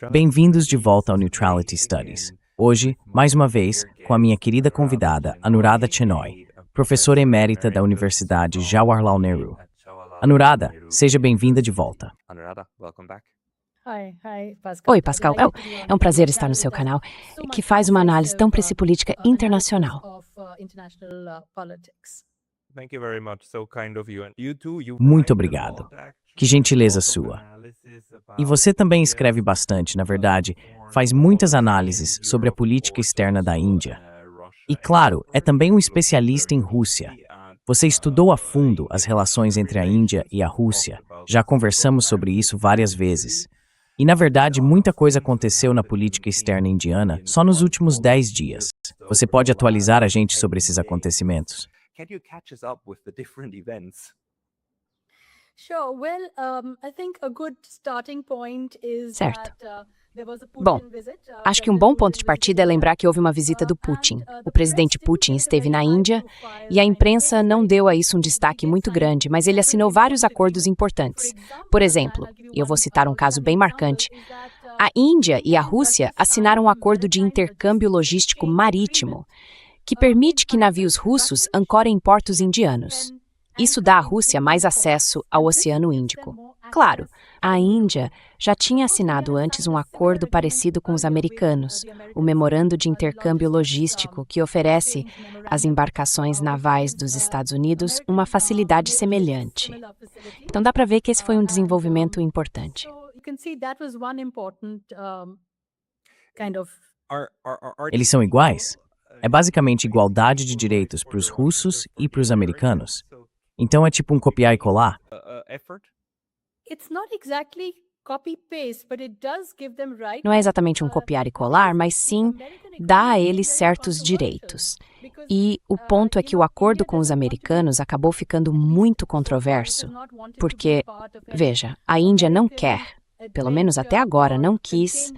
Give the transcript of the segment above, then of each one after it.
Bem-vindos de volta ao Neutrality Studies. Hoje, mais uma vez, com a minha querida convidada, Anuradha Chenoy, professora emérita da Universidade Jawaharlal Nehru. Anuradha, seja bem-vinda de volta. Oi, Pascal. É um prazer estar no seu canal, que faz uma análise tão política internacional. Muito obrigado. Que gentileza sua. E você também escreve bastante, na verdade, faz muitas análises sobre a política externa da Índia. E, claro, é também um especialista em Rússia. Você estudou a fundo as relações entre a Índia e a Rússia. Já conversamos sobre isso várias vezes. E, na verdade, muita coisa aconteceu na política externa indiana só nos últimos 10 dias. Você pode atualizar a gente sobre esses acontecimentos? Certo. Bom, acho que um bom ponto de partida é lembrar que houve uma visita do Putin. O presidente Putin esteve na Índia e a imprensa não deu a isso um destaque muito grande, mas ele assinou vários acordos importantes. Por exemplo, e eu vou citar um caso bem marcante, a Índia e a Rússia assinaram um acordo de intercâmbio logístico marítimo, que permite que navios russos ancorem em portos indianos. Isso dá à Rússia mais acesso ao Oceano Índico. Claro, a Índia já tinha assinado antes um acordo parecido com os americanos, o Memorando de Intercâmbio Logístico, que oferece às embarcações navais dos Estados Unidos uma facilidade semelhante. Então dá para ver que esse foi um desenvolvimento importante. Eles são iguais? É basicamente igualdade de direitos para os russos e para os americanos. Então é tipo um copiar e colar? Não é exatamente um copiar e colar, mas sim dá a eles certos direitos. E o ponto é que o acordo com os americanos acabou ficando muito controverso, porque, veja, a Índia não quer, pelo menos até agora não quis,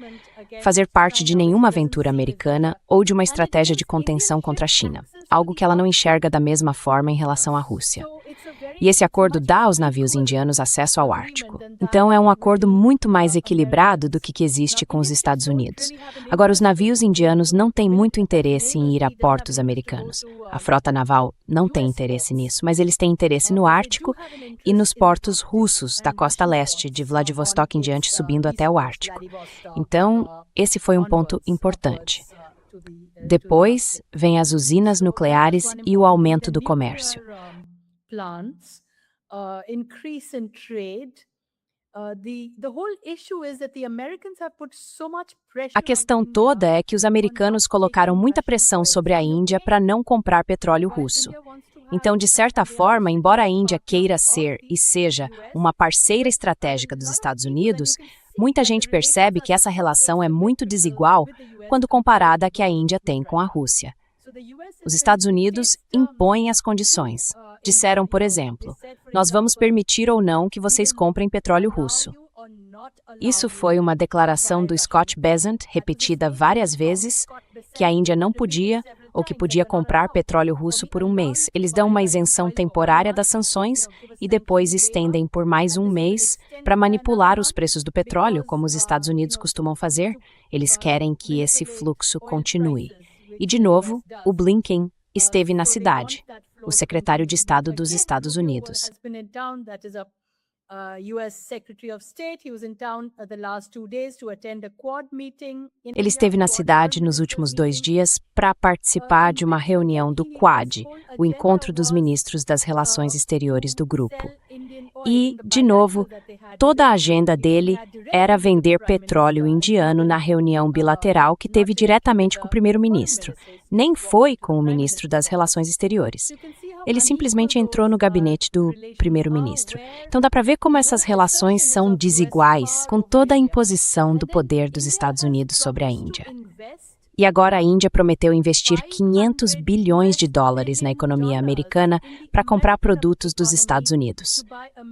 fazer parte de nenhuma aventura americana ou de uma estratégia de contenção contra a China, algo que ela não enxerga da mesma forma em relação à Rússia. E esse acordo dá aos navios indianos acesso ao Ártico. Então, é um acordo muito mais equilibrado do que existe com os Estados Unidos. Agora, os navios indianos não têm muito interesse em ir a portos americanos. A frota naval não tem interesse nisso, mas eles têm interesse no Ártico e nos portos russos da costa leste, de Vladivostok em diante, subindo até o Ártico. Então, esse foi um ponto importante. Depois, vem as usinas nucleares e o aumento do comércio. A questão toda é que os americanos colocaram muita pressão sobre a Índia para não comprar petróleo russo. Então, de certa forma, embora a Índia queira ser e seja uma parceira estratégica dos Estados Unidos, muita gente percebe que essa relação é muito desigual quando comparada à que a Índia tem com a Rússia. Os Estados Unidos impõem as condições. Disseram, por exemplo, nós vamos permitir ou não que vocês comprem petróleo russo. Isso foi uma declaração do Scott Bessent, repetida várias vezes, que a Índia não podia ou que podia comprar petróleo russo por um mês. Eles dão uma isenção temporária das sanções e depois estendem por mais um mês para manipular os preços do petróleo, como os Estados Unidos costumam fazer. Eles querem que esse fluxo continue. E, de novo, o Blinken esteve na cidade, o secretário de Estado dos Estados Unidos. Ele esteve na cidade nos últimos 2 dias para participar de uma reunião do Quad, o encontro dos ministros das relações exteriores do grupo. E, de novo, toda a agenda dele era vender petróleo indiano na reunião bilateral que teve diretamente com o primeiro-ministro. Nem foi com o ministro das Relações Exteriores. Ele simplesmente entrou no gabinete do primeiro-ministro. Então dá para ver como essas relações são desiguais com toda a imposição do poder dos Estados Unidos sobre a Índia. E agora a Índia prometeu investir 500 bilhões de dólares na economia americana para comprar produtos dos Estados Unidos.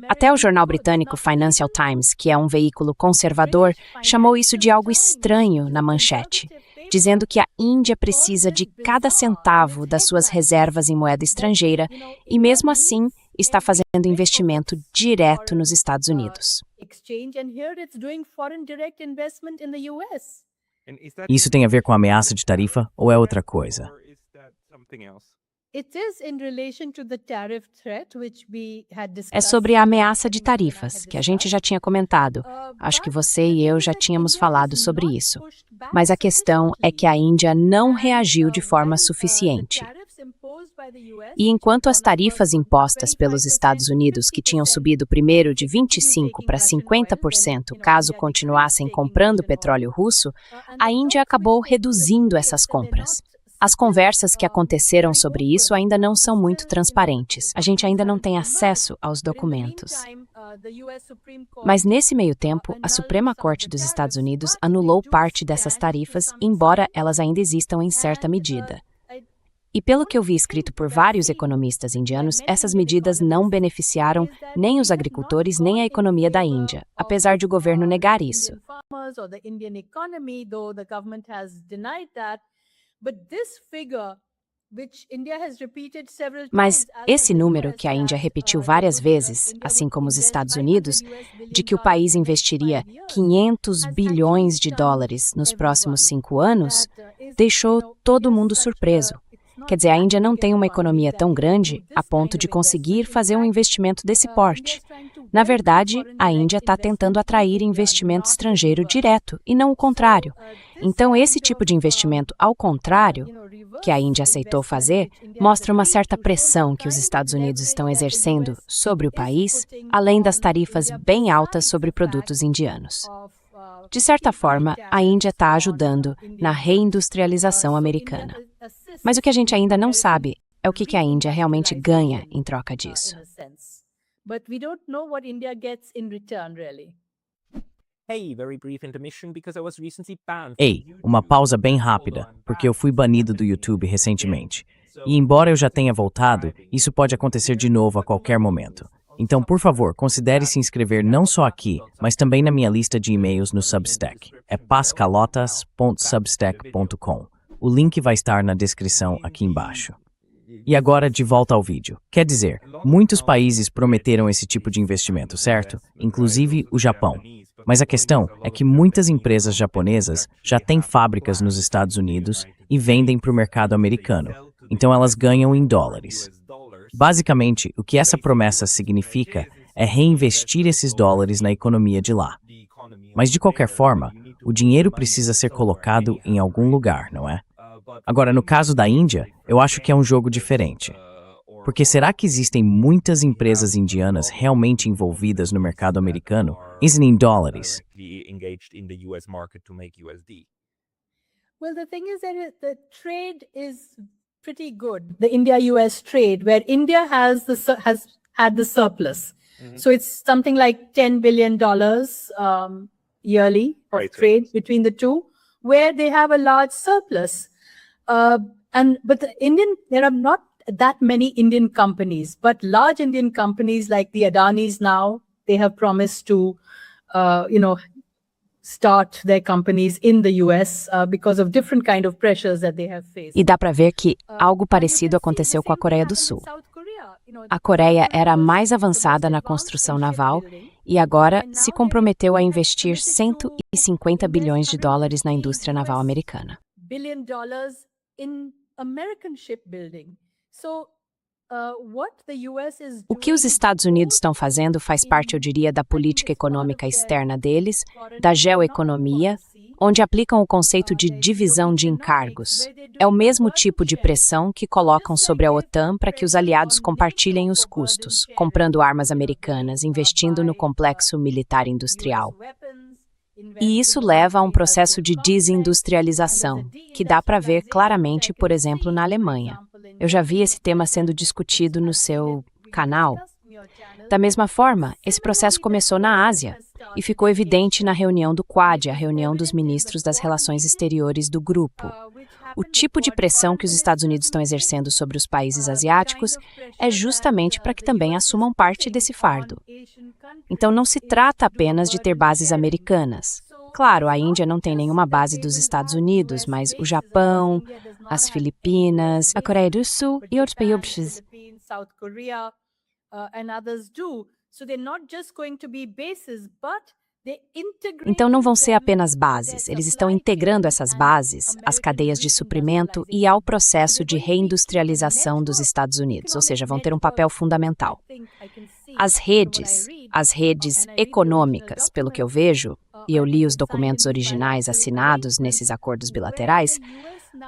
Até o jornal britânico Financial Times, que é um veículo conservador, chamou isso de algo estranho na manchete, dizendo que a Índia precisa de cada centavo das suas reservas em moeda estrangeira e, mesmo assim, está fazendo investimento direto nos Estados Unidos. Isso tem a ver com a ameaça de tarifa ou é outra coisa? É sobre a ameaça de tarifas, que a gente já tinha comentado. Acho que você e eu já tínhamos falado sobre isso. Mas a questão é que a Índia não reagiu de forma suficiente. E enquanto as tarifas impostas pelos Estados Unidos, que tinham subido primeiro de 25% para 50% caso continuassem comprando petróleo russo, a Índia acabou reduzindo essas compras. As conversas que aconteceram sobre isso ainda não são muito transparentes. A gente ainda não tem acesso aos documentos. Mas nesse meio tempo, a Suprema Corte dos Estados Unidos anulou parte dessas tarifas, embora elas ainda existam em certa medida. E pelo que eu vi escrito por vários economistas indianos, essas medidas não beneficiaram nem os agricultores nem a economia da Índia, apesar de o governo negar isso. Mas esse número que a Índia repetiu várias vezes, assim como os Estados Unidos, de que o país investiria 500 bilhões de dólares nos próximos 5 anos, deixou todo mundo surpreso. Quer dizer, a Índia não tem uma economia tão grande a ponto de conseguir fazer um investimento desse porte. Na verdade, a Índia está tentando atrair investimento estrangeiro direto e não o contrário. Então, esse tipo de investimento ao contrário, que a Índia aceitou fazer, mostra uma certa pressão que os Estados Unidos estão exercendo sobre o país, além das tarifas bem altas sobre produtos indianos. De certa forma, a Índia está ajudando na reindustrialização americana. Mas o que a gente ainda não sabe é o que a Índia realmente ganha em troca disso. Ei, uma pausa bem rápida, porque eu fui banido do YouTube recentemente. E embora eu já tenha voltado, isso pode acontecer de novo a qualquer momento. Então, por favor, considere se inscrever não só aqui, mas também na minha lista de e-mails no Substack. É pascalotas.substack.com. O link vai estar na descrição aqui embaixo. E agora, de volta ao vídeo. Quer dizer, muitos países prometeram esse tipo de investimento, certo? Inclusive o Japão. Mas a questão é que muitas empresas japonesas já têm fábricas nos Estados Unidos e vendem para o mercado americano. Então elas ganham em dólares. Basicamente, o que essa promessa significa é reinvestir esses dólares na economia de lá. Mas de qualquer forma, o dinheiro precisa ser colocado em algum lugar, não é? Agora, no caso da Índia, eu acho que é um jogo diferente. Porque será que existem muitas empresas indianas realmente envolvidas no mercado americano, em dólares? Well, the thing is that the trade is pretty good. The India-US trade, where India has had the surplus. So it's something like $10 billion yearly of trade between the two, where they have a large surplus. But there are not that many Indian companies, but large Indian companies like the Adanis now, they have promised to, start their companies in the US because of different kind of pressures that they have faced. E dá para ver que algo parecido aconteceu com a Coreia do Sul. A Coreia era a mais avançada na construção naval e agora se comprometeu a investir 150 bilhões de dólares na indústria naval americana. $1 billion in American shipbuilding. So o que os Estados Unidos estão fazendo faz parte, eu diria, da política econômica externa deles, da geoeconomia, onde aplicam o conceito de divisão de encargos. É o mesmo tipo de pressão que colocam sobre a OTAN para que os aliados compartilhem os custos, comprando armas americanas, investindo no complexo militar industrial. E isso leva a um processo de desindustrialização, que dá para ver claramente, por exemplo, na Alemanha. Eu já vi esse tema sendo discutido no seu canal. Da mesma forma, esse processo começou na Ásia e ficou evidente na reunião do Quad, a reunião dos ministros das relações exteriores do grupo. O tipo de pressão que os Estados Unidos estão exercendo sobre os países asiáticos é justamente para que também assumam parte desse fardo. Então não se trata apenas de ter bases americanas. Claro, a Índia não tem nenhuma base dos Estados Unidos, mas o Japão, as Filipinas, a Coreia do Sul e outros países. and others do. So they're not just going to be bases, but Então não vão ser apenas bases, eles estão integrando essas bases às cadeias de suprimento e ao processo de reindustrialização dos Estados Unidos, ou seja, vão ter um papel fundamental. As redes econômicas, pelo que eu vejo, e eu li os documentos originais assinados nesses acordos bilaterais,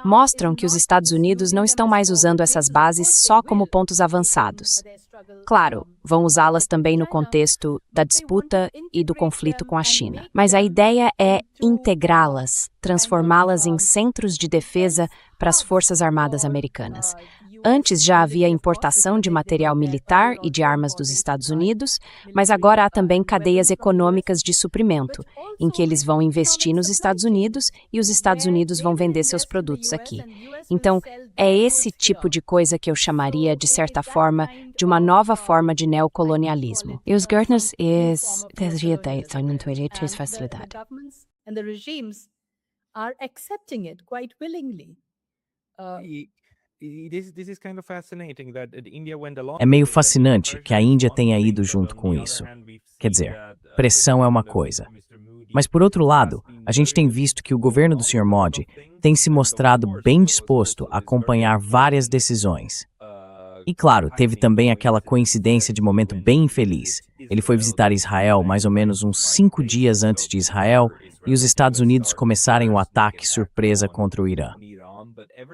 mostram que os Estados Unidos não estão mais usando essas bases só como pontos avançados. Claro, vão usá-las também no contexto da disputa e do conflito com a China. Mas a ideia é integrá-las, transformá-las em centros de defesa para as Forças Armadas Americanas. Antes já havia importação de material militar e de armas dos Estados Unidos, mas agora há também cadeias econômicas de suprimento, em que eles vão investir nos Estados Unidos e os Estados Unidos vão vender seus produtos aqui. Então, é esse tipo de coisa que eu chamaria, de certa forma, de uma nova forma de neocolonialismo. E os Gertners têm facilidade. É meio fascinante que a Índia tenha ido junto com isso. Quer dizer, pressão é uma coisa. Mas, por outro lado, a gente tem visto que o governo do Sr. Modi tem se mostrado bem disposto a acompanhar várias decisões. E, claro, teve também aquela coincidência de momento bem infeliz. Ele foi visitar Israel mais ou menos uns 5 dias antes de Israel e os Estados Unidos começarem o ataque surpresa contra o Irã.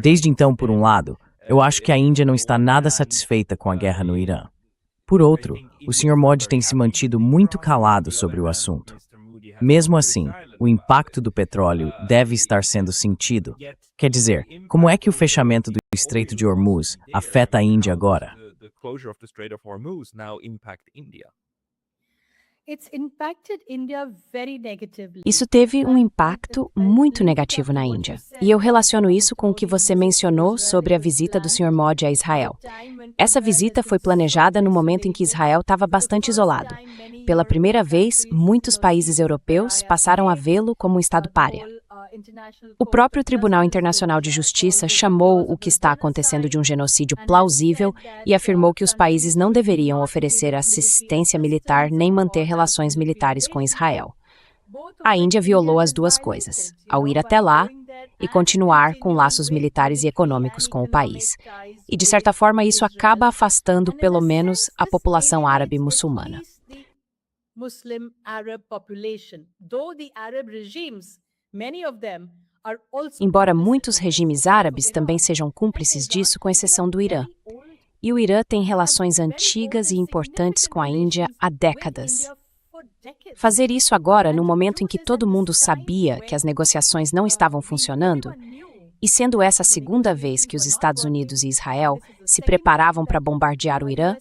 Desde então, por um lado, eu acho que a Índia não está nada satisfeita com a guerra no Irã. Por outro, o Sr. Modi tem se mantido muito calado sobre o assunto. Mesmo assim, o impacto do petróleo deve estar sendo sentido. Quer dizer, como é que o fechamento do Estreito de Hormuz afeta a Índia agora? Isso teve um impacto muito negativo na Índia. E eu relaciono isso com o que você mencionou sobre a visita do Sr. Modi a Israel. Essa visita foi planejada no momento em que Israel estava bastante isolado. Pela primeira vez, muitos países europeus passaram a vê-lo como um Estado pária. O próprio Tribunal Internacional de Justiça chamou o que está acontecendo de um genocídio plausível e afirmou que os países não deveriam oferecer assistência militar nem manter relações militares com Israel. A Índia violou as duas coisas, ao ir até lá e continuar com laços militares e econômicos com o país. E, de certa forma, isso acaba afastando, pelo menos, a população árabe muçulmana. Embora muitos regimes árabes também sejam cúmplices disso, com exceção do Irã. E o Irã tem relações antigas e importantes com a Índia há décadas. Fazer isso agora, no momento em que todo mundo sabia que as negociações não estavam funcionando, e sendo essa a segunda vez que os Estados Unidos e Israel se preparavam para bombardear o Irã,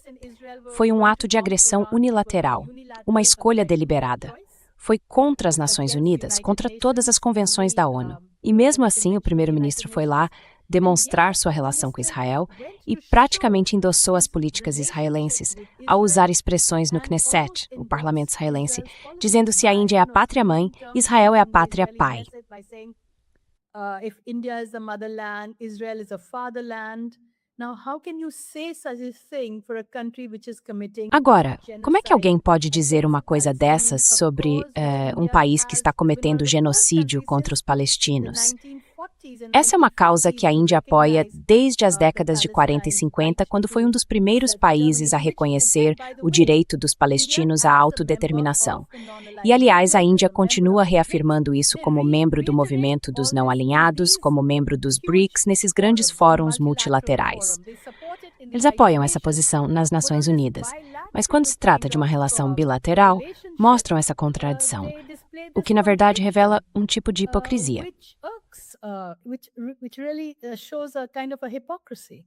foi um ato de agressão unilateral, uma escolha deliberada. Foi contra as Nações Unidas, contra todas as convenções da ONU. E mesmo assim, o primeiro-ministro foi lá demonstrar sua relação com Israel e praticamente endossou as políticas israelenses ao usar expressões no Knesset, o parlamento israelense, dizendo se a Índia é a pátria-mãe, Israel é a pátria-pai. If India is the motherland, Israel is a fatherland. Now, how can you say such a thing for a country which is committing? Agora, como é que alguém pode dizer uma coisa dessas sobre um país que está cometendo genocídio contra os palestinos? Essa é uma causa que a Índia apoia desde as décadas de 40 e 50, quando foi um dos primeiros países a reconhecer o direito dos palestinos à autodeterminação. E, aliás, a Índia continua reafirmando isso como membro do movimento dos não-alinhados, como membro dos BRICS, nesses grandes fóruns multilaterais. Eles apoiam essa posição nas Nações Unidas, mas quando se trata de uma relação bilateral, mostram essa contradição, o que, na verdade, revela um tipo de hipocrisia. Which really shows a kind of a hypocrisy.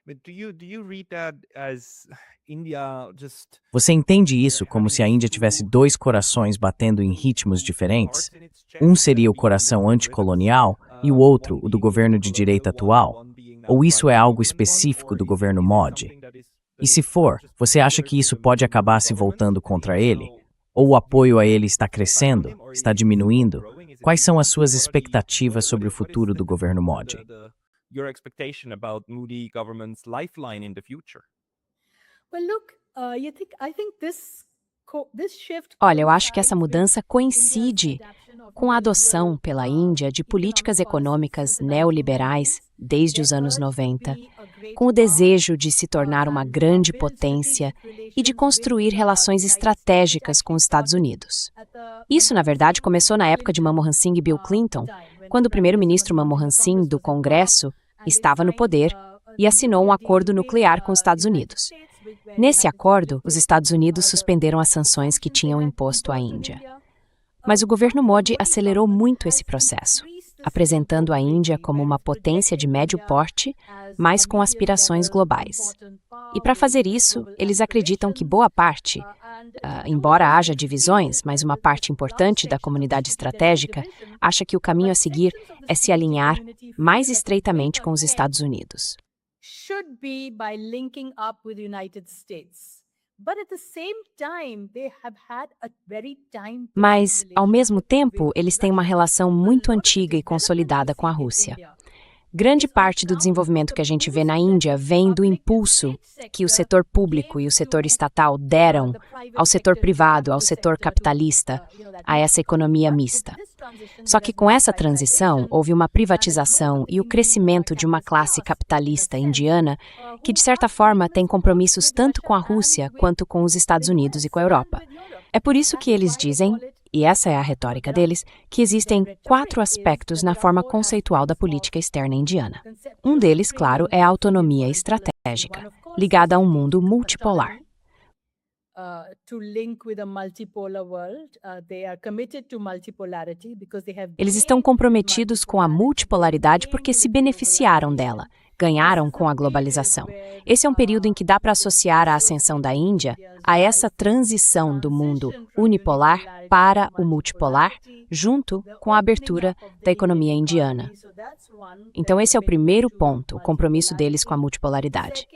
But do you read that as India just Você entende isso como se a Índia tivesse 2 corações batendo em ritmos diferentes? Um seria o coração anticolonial e o outro, o do governo de direita atual? Ou isso é algo específico do governo Modi? E se for, você acha que isso pode acabar se voltando contra ele? Ou o apoio a ele está crescendo? Está diminuindo? Quais são as suas expectativas sobre o futuro do governo Modi? Your expectation about Modi government's lifeline in the future? Well, look, Olha, eu acho que essa mudança coincide com a adoção pela Índia de políticas econômicas neoliberais desde os anos 90, com o desejo de se tornar uma grande potência e de construir relações estratégicas com os Estados Unidos. Isso, na verdade, começou na época de Manmohan Singh e Bill Clinton, quando o primeiro-ministro Manmohan Singh do Congresso estava no poder e assinou um acordo nuclear com os Estados Unidos. Nesse acordo, os Estados Unidos suspenderam as sanções que tinham imposto à Índia. Mas o governo Modi acelerou muito esse processo, apresentando a Índia como uma potência de médio porte, mas com aspirações globais. E para fazer isso, eles acreditam que boa parte, embora haja divisões, mas uma parte importante da comunidade estratégica, acha que o caminho a seguir é se alinhar mais estreitamente com os Estados Unidos. Should be by linking up with the United States. But at the same time, they have had a very time. Mas, ao mesmo tempo, eles têm uma relação muito antiga e consolidada com a Rússia. Grande parte do desenvolvimento que a gente vê na Índia vem do impulso que o setor público e o setor estatal deram ao setor privado, ao setor capitalista, a essa economia mista. Só que com essa transição, houve uma privatização e o crescimento de uma classe capitalista indiana que, de certa forma, tem compromissos tanto com a Rússia quanto com os Estados Unidos e com a Europa. É por isso que eles dizem, e essa é a retórica deles, que existem 4 aspectos na forma conceitual da política externa indiana. Um deles, claro, é a autonomia estratégica, ligada a um mundo multipolar. Eles estão comprometidos com a multipolaridade porque se beneficiaram dela, ganharam com a globalização. Esse é um período em que dá para associar a ascensão da Índia a essa transição do mundo unipolar para o multipolar, junto com a abertura da economia indiana. Então, esse é o primeiro ponto, o compromisso deles com a multipolaridade.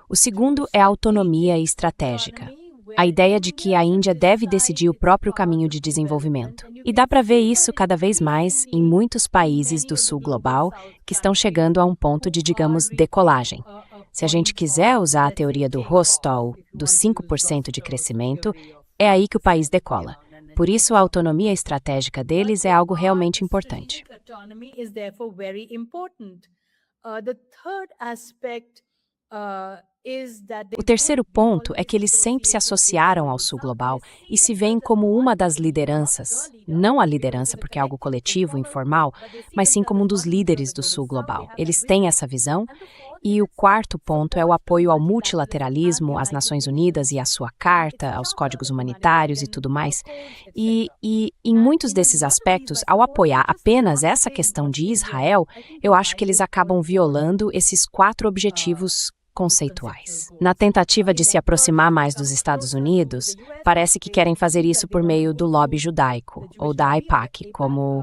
O segundo é a autonomia estratégica. A ideia de que a Índia deve decidir o próprio caminho de desenvolvimento. E dá para ver isso cada vez mais em muitos países do sul global que estão chegando a um ponto de, digamos, decolagem. Se a gente quiser usar a teoria do Rostov, dos 5% de crescimento, é aí que o país decola. Por isso, a autonomia estratégica deles é algo realmente importante. O terceiro ponto é que eles sempre se associaram ao sul global e se veem como uma das lideranças, não a liderança porque é algo coletivo, informal, mas sim como um dos líderes do sul global. Eles têm essa visão. E o quarto ponto é o apoio ao multilateralismo, às Nações Unidas e à sua carta, aos códigos humanitários e tudo mais. E em muitos desses aspectos, ao apoiar apenas essa questão de Israel, eu acho que eles acabam violando esses 4 objetivos conceituais. Na tentativa de se aproximar mais dos Estados Unidos, parece que querem fazer isso por meio do lobby judaico, ou da AIPAC, como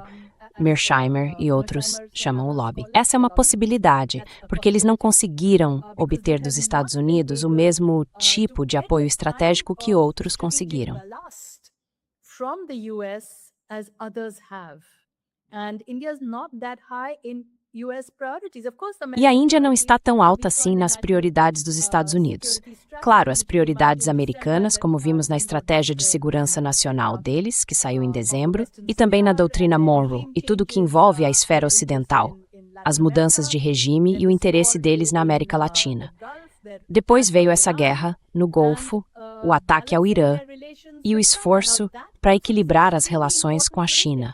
Mearsheimer e outros chamam o lobby. Essa é uma possibilidade, porque eles não conseguiram obter dos Estados Unidos o mesmo tipo de apoio estratégico que outros conseguiram. E a Índia não está tão alta assim nas prioridades dos Estados Unidos. Claro, as prioridades americanas, como vimos na Estratégia de Segurança Nacional deles, que saiu em dezembro, e também na doutrina Monroe, e tudo que envolve a esfera ocidental, as mudanças de regime e o interesse deles na América Latina. Depois veio essa guerra no Golfo, o ataque ao Irã e o esforço para equilibrar as relações com a China.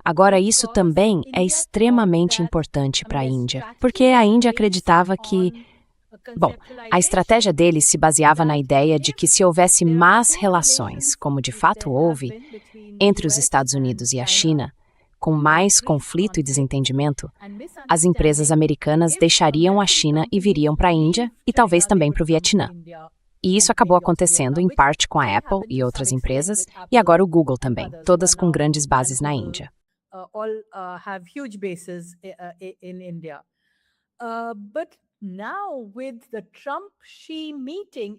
Agora, isso também é extremamente importante para a Índia, porque a Índia acreditava que, a estratégia deles se baseava na ideia de que se houvesse más relações, como de fato houve, entre os Estados Unidos e a China, com mais conflito e desentendimento, as empresas americanas deixariam a China e viriam para a Índia e talvez também para o Vietnã. E isso acabou acontecendo em parte com a Apple e outras empresas, e agora o Google também, todas com grandes bases na Índia. Have huge bases in India.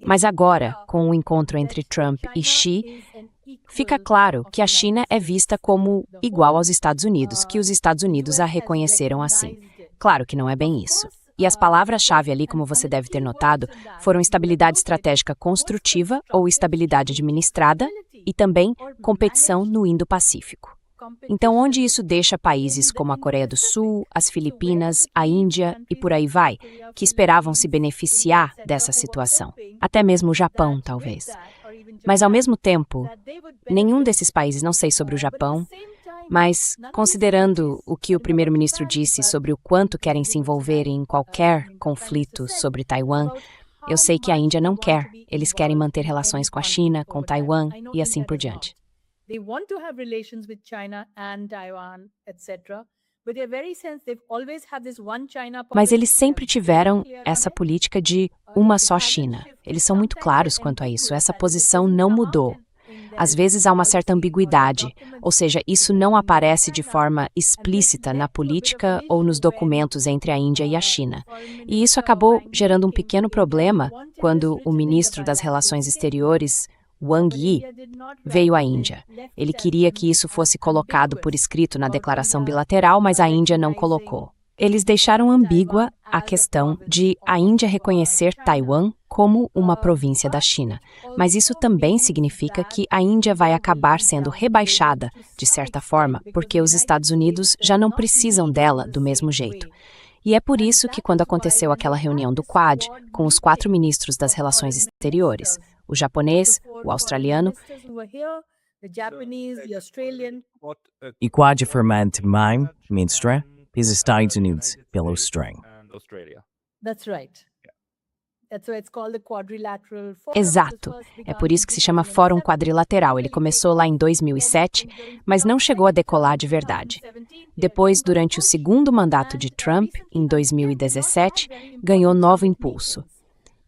Mas agora, com o encontro entre Trump e Xi, fica claro que a China é vista como igual aos Estados Unidos, que os Estados Unidos a reconheceram assim. Claro que não é bem isso. E as palavras-chave ali, como você deve ter notado, foram estabilidade estratégica construtiva ou estabilidade administrada e também competição no Indo-Pacífico. Então, onde isso deixa países como a Coreia do Sul, as Filipinas, a Índia e por aí vai, que esperavam se beneficiar dessa situação? Até mesmo o Japão, talvez. Mas, ao mesmo tempo, nenhum desses países, não sei sobre o Japão, mas, considerando o que o primeiro-ministro disse sobre o quanto querem se envolver em qualquer conflito sobre Taiwan, eu sei que a Índia não quer. Eles querem manter relações com a China, com Taiwan e assim por diante. They want to have relations with China and Taiwan, etc. But they're very sense they've always had this one China policy. Mas eles sempre tiveram essa política de uma só China. Eles são muito claros quanto a isso. Essa posição não mudou. Às vezes há uma certa ambiguidade, ou seja, isso não aparece de forma explícita na política ou nos documentos entre a Índia e a China. E isso acabou gerando um pequeno problema quando o ministro das Relações Exteriores, Wang Yi, veio à Índia. Ele queria que isso fosse colocado por escrito na declaração bilateral, mas a Índia não colocou. Eles deixaram ambígua a questão de a Índia reconhecer Taiwan como uma província da China. Mas isso também significa que a Índia vai acabar sendo rebaixada, de certa forma, porque os Estados Unidos já não precisam dela do mesmo jeito. E é por isso que quando aconteceu aquela reunião do Quad, com os 4 ministros das relações exteriores, o japonês, o australiano E Quad formado também, ministra, os Estados Unidos pelo estranho. That's right. That's why it's called the quadrilateral forum. Exato. É por isso que se chama Fórum Quadrilateral. Ele começou lá em 2007, mas não chegou a decolar de verdade. Depois, durante o segundo mandato de Trump, em 2017, ganhou novo impulso.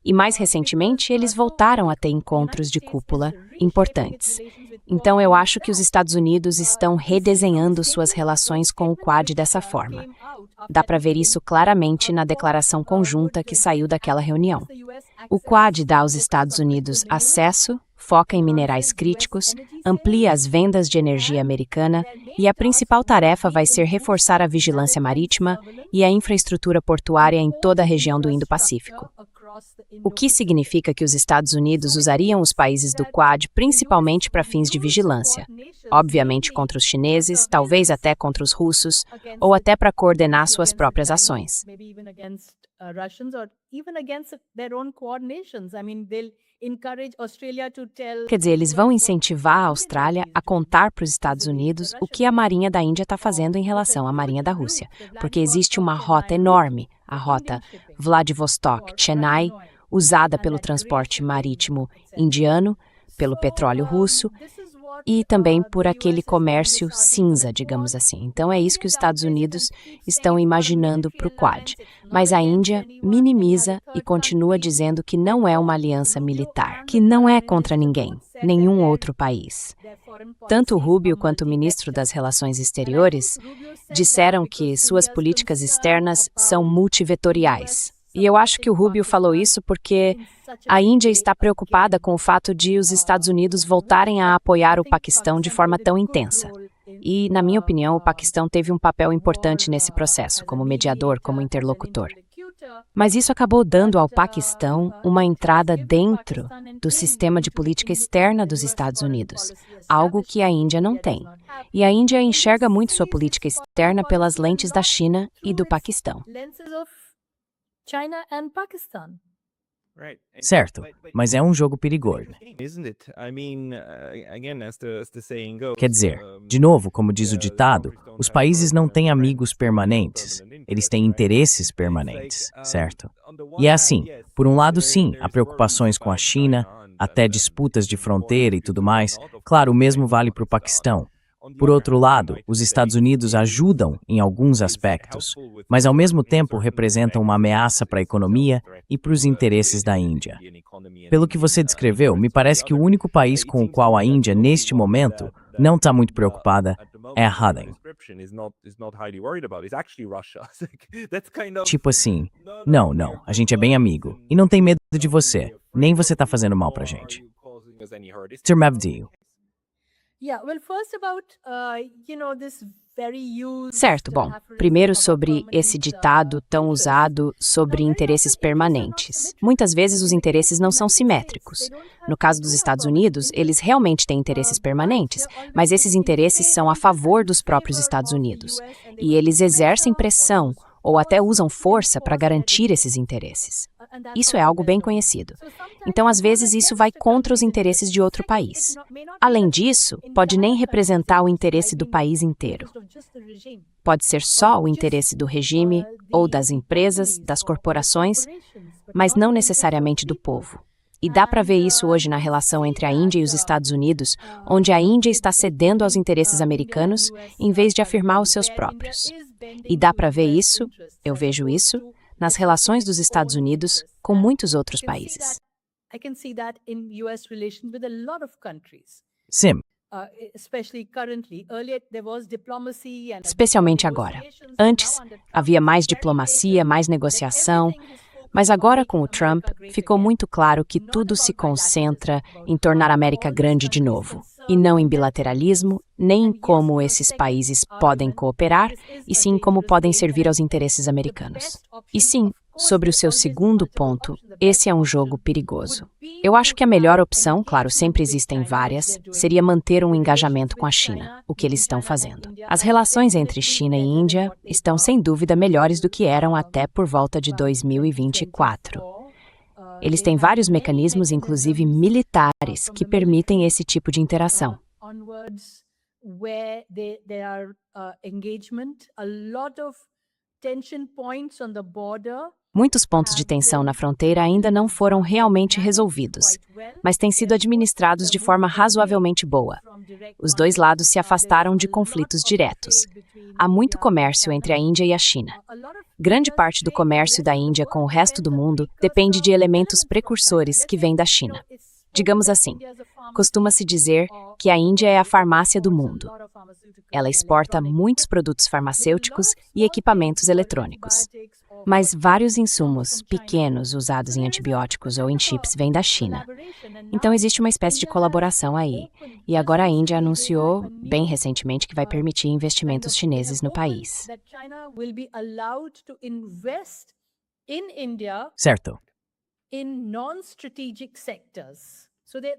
E mais recentemente, eles voltaram a ter encontros de cúpula importantes. Então, eu acho que os Estados Unidos estão redesenhando suas relações com o Quad dessa forma. Dá para ver isso claramente na declaração conjunta que saiu daquela reunião. O Quad dá aos Estados Unidos acesso, foca em minerais críticos, amplia as vendas de energia americana e a principal tarefa vai ser reforçar a vigilância marítima e a infraestrutura portuária em toda a região do Indo-Pacífico. O que significa que os Estados Unidos usariam os países do Quad principalmente para fins de vigilância, obviamente contra os chineses, talvez até contra os russos, ou até para coordenar suas próprias ações. Quer dizer, eles vão incentivar a Austrália a contar para os Estados Unidos o que a Marinha da Índia está fazendo em relação à Marinha da Rússia, porque existe uma rota enorme, a rota Vladivostok-Chennai, usada pelo transporte marítimo indiano, pelo petróleo russo e também por aquele comércio cinza, digamos assim. Então é isso que os Estados Unidos estão imaginando para o Quad. Mas a Índia minimiza e continua dizendo que não é uma aliança militar, que não é contra ninguém, nenhum outro país. Tanto o Rubio quanto o ministro das Relações Exteriores disseram que suas políticas externas são multivetoriais. E eu acho que o Rubio falou isso porque a Índia está preocupada com o fato de os Estados Unidos voltarem a apoiar o Paquistão de forma tão intensa. E, na minha opinião, o Paquistão teve um papel importante nesse processo, como mediador, como interlocutor. Mas isso acabou dando ao Paquistão uma entrada dentro do sistema de política externa dos Estados Unidos, algo que a Índia não tem. E a Índia enxerga muito sua política externa pelas lentes da China e do Paquistão. China and Pakistan. Certo, mas é um jogo perigoso. Quer dizer, de novo, como diz o ditado, os países não têm amigos permanentes, eles têm interesses permanentes, certo? E é assim, por um lado sim, há preocupações com a China, até disputas de fronteira e tudo mais, claro, o mesmo vale para o Paquistão. Por outro lado, os Estados Unidos ajudam em alguns aspectos, mas ao mesmo tempo representam uma ameaça para a economia e para os interesses da Índia. Pelo que você descreveu, me parece que o único país com o qual a Índia, neste momento, não está muito preocupada é a Hutton. Tipo assim, não, a gente é bem amigo, e não tem medo de você, nem você está fazendo mal pra gente. Sr. Mavdi. Yeah, well, first about, this very used Certo, bom. Primeiro sobre esse ditado tão interest. usado sobre interesses permanentes. Muitas vezes os interesses não são simétricos. No caso dos Estados Unidos, eles realmente têm interesses permanentes, mas esses interesses são a favor dos próprios Estados Unidos. E eles exercem pressão ou até usam força para garantir esses interesses. Isso é algo bem conhecido. Então, às vezes, isso vai contra os interesses de outro país. Além disso, pode nem representar o interesse do país inteiro. Pode ser só o interesse do regime, ou das empresas, das corporações, mas não necessariamente do povo. E dá para ver isso hoje na relação entre a Índia e os Estados Unidos, onde a Índia está cedendo aos interesses americanos em vez de afirmar os seus próprios. E dá para ver isso, eu vejo isso, nas relações dos Estados Unidos com muitos outros países. I can see that in US relations with a lot of countries. Sim, Especially currently. Earlier there was diplomacy and Especialmente agora. Antes, havia mais diplomacia, mais negociação, mas agora com o Trump, ficou muito claro que tudo se concentra em tornar a América grande de novo, e não em bilateralismo, nem em como esses países podem cooperar, e sim em como podem servir aos interesses americanos. E sim, sobre o seu segundo ponto, esse é um jogo perigoso. Eu acho que a melhor opção, claro, sempre existem várias, seria manter um engajamento com a China, o que eles estão fazendo. As relações entre China e Índia estão sem dúvida melhores do que eram até por volta de 2024. Eles têm vários mecanismos, inclusive militares, que permitem esse tipo de interação. onwards where there are engagement, a lot of tension points on the border. Muitos pontos de tensão na fronteira ainda não foram realmente resolvidos, mas têm sido administrados de forma razoavelmente boa. Os dois lados se afastaram de conflitos diretos. Há muito comércio entre a Índia e a China. Grande parte do comércio da Índia com o resto do mundo depende de elementos precursores que vêm da China. Digamos assim, costuma-se dizer que a Índia é a farmácia do mundo. Ela exporta muitos produtos farmacêuticos e equipamentos eletrônicos. Mas vários insumos pequenos usados em antibióticos ou em chips vêm da China. Então existe uma espécie de colaboração aí. E agora a Índia anunciou, bem recentemente, que vai permitir investimentos chineses no país. certo.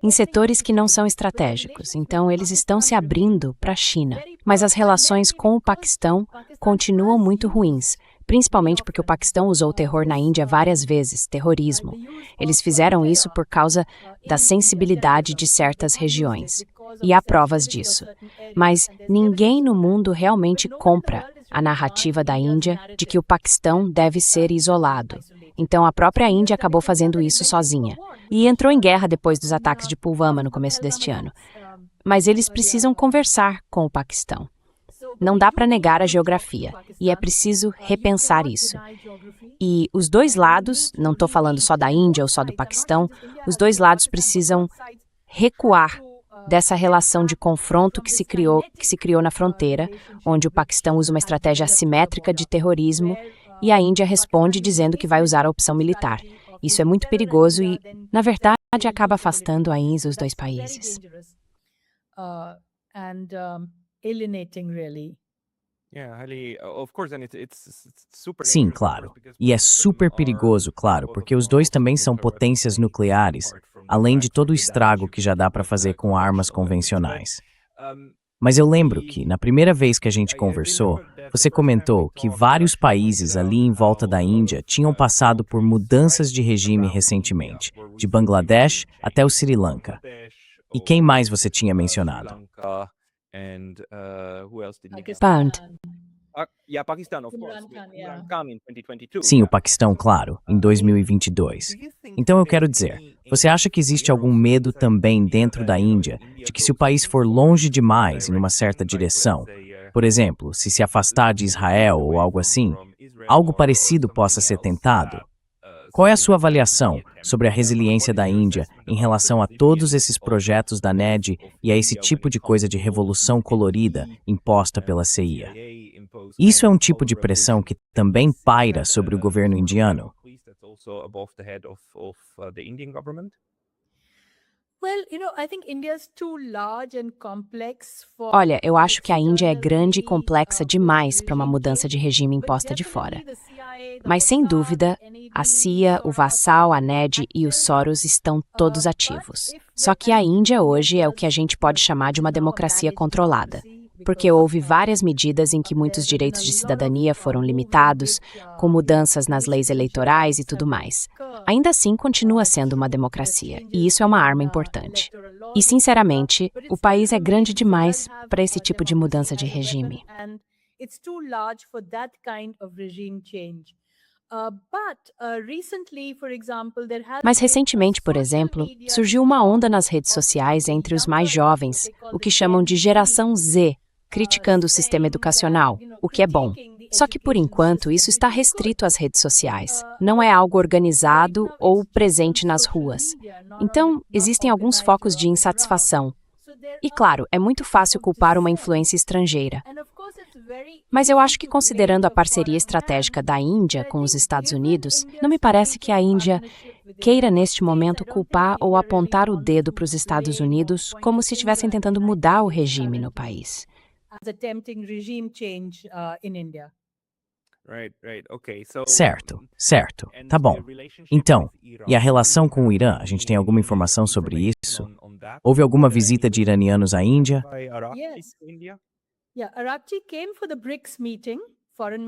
Em setores que não são estratégicos, então eles estão se abrindo para a China. Mas as relações com o Paquistão continuam muito ruins, principalmente porque o Paquistão usou o terror na Índia várias vezes, terrorismo. Eles fizeram isso por causa da sensibilidade de certas regiões. E há provas disso. Mas ninguém no mundo realmente compra a narrativa da Índia de que o Paquistão deve ser isolado. Então a própria Índia acabou fazendo isso sozinha. E entrou em guerra depois dos ataques de Pulvama no começo deste ano. Mas eles precisam conversar com o Paquistão. Não dá para negar a geografia, e é preciso repensar isso. E os dois lados, não estou falando só da Índia ou só do Paquistão, os dois lados precisam recuar dessa relação de confronto que se criou na fronteira, onde o Paquistão usa uma estratégia assimétrica de terrorismo e a Índia responde dizendo que vai usar a opção militar. Isso é muito perigoso e, na verdade, acaba afastando ainda os dois países. Sim, claro. E é super perigoso, claro, porque os dois também são potências nucleares, além de todo o estrago que já dá para fazer com armas convencionais. Mas eu lembro que, na primeira vez que a gente conversou, você comentou que vários países ali em volta da Índia tinham passado por mudanças de regime recentemente, de Bangladesh até o Sri Lanka. E quem mais você tinha mencionado? Pound. Sim, o Paquistão, claro, em 2022. Então eu quero dizer, você acha que existe algum medo também dentro da Índia de que se o país for longe demais em uma certa direção, por exemplo, se afastar de Israel ou algo assim, algo parecido possa ser tentado? Qual é a sua avaliação sobre a resiliência da Índia em relação a todos esses projetos da NED e a esse tipo de coisa de revolução colorida imposta pela CIA? Isso é um tipo de pressão que também paira sobre o governo indiano? Olha, eu acho que a Índia é grande e complexa demais para uma mudança de regime imposta de fora. Mas, sem dúvida, a CIA, o Vassal, a NED e os Soros estão todos ativos. Só que a Índia hoje é o que a gente pode chamar de uma democracia controlada, porque houve várias medidas em que muitos direitos de cidadania foram limitados, com mudanças nas leis eleitorais e tudo mais. Ainda assim, continua sendo uma democracia, e isso é uma arma importante. E, sinceramente, o país é grande demais para esse tipo de mudança de regime. Mas recentemente, por exemplo, surgiu uma onda nas redes sociais entre os mais jovens, o que chamam de geração Z, criticando o sistema educacional, o que é bom. Só que, por enquanto, isso está restrito às redes sociais. Não é algo organizado ou presente nas ruas. Então, existem alguns focos de insatisfação. E, claro, é muito fácil culpar uma influência estrangeira. Mas eu acho que, considerando a parceria estratégica da Índia com os Estados Unidos, não me parece que a Índia queira, neste momento, culpar ou apontar o dedo para os Estados Unidos como se estivessem tentando mudar o regime no país. Certo, certo. Tá bom. Então, e a relação com o Irã? A gente tem alguma informação sobre isso? Houve alguma visita de iranianos à Índia?